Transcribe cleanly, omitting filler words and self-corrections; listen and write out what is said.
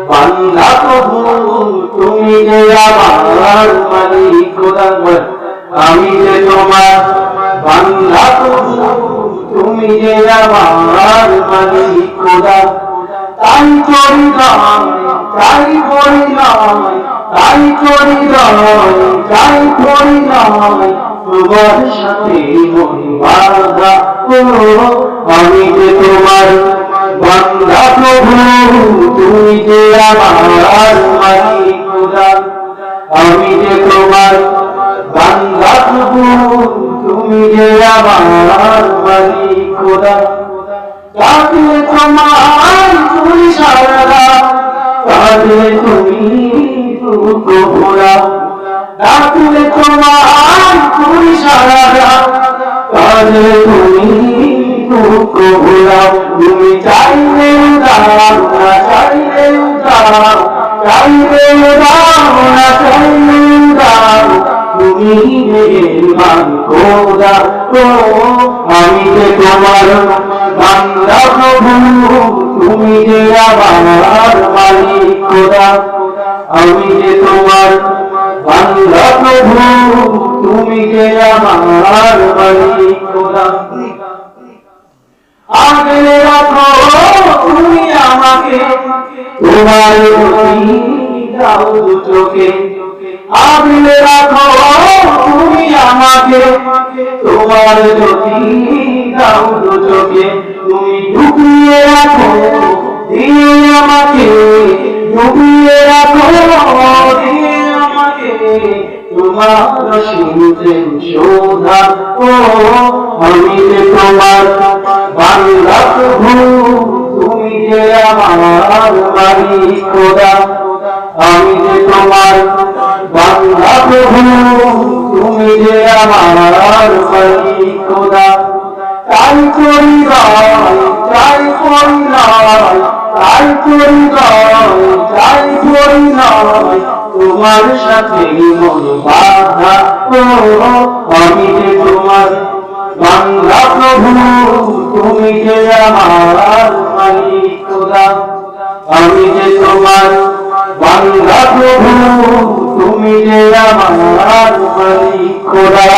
বান্দা প্রভু তুমি যে আমার মালিক খোদা, আমি যে তোমার বান্দা প্রভু তুমি যে আমার মালিক খোদা। তাই করি নয়, তাই করি নয়, তাই করি নয়, তাই করি নয়, তোমার সাথে মন বাঁধা। আমি যে তোমার বান্দা প্রভু তুমি যে আমার মালিক খোদা, আমি যে তোমার বান্দা প্রভু তুমি যে আমার মালিক খোদা। ডাকলে তোমার তুমি সারা, কাঁদলে তুমি দুঃখ ভোলা। ডাকলে তোমার তুমি সারা, কাঁদলে তুমি দুঃখ ভোলা। তুমি চাইলেও দাও না চাইলেও দাও, চাইলেও দাও না চাইলেও দাও, তুমি মেহেরবান খোদা। আমি যে তোমার বান্দা প্রভু তুমি যে আমার মালিক খোদা, আমি যে তোমার বান্দা প্রভু তুমি যে আমার মালিক খোদা। আগলে রাখো তুমি আমাকে তোমার প্রতি দাও দু চোখে, আগলে রাখো তুমি আমাকে তোমার প্রতি দাও দু চোখে। তুমি ঢুকিয়ে রাখো দিয়ে আমাকে, ঢুকিয়ে রাখো দিয়ে আমাকে তোমার শুনতেন শোধা। আমি যে তোমার বান্দা প্রভু তুমি যে আমার মালিক খোদা, আমি যে তোমার বান্দা প্রভু তুমি যে আমার মালিক খোদা। তাই করি নয়, তাই করি নয়, তাই করি নয়, তাই করি নয়, তোমার সাথে মন বাঁধা। আমি যে তোমার বান্দা প্রভু তুমি যে আমার মালিক খোদা, আমি যে তোমার বান্দা প্রভু তুমি যে আমার মালিক খোদা।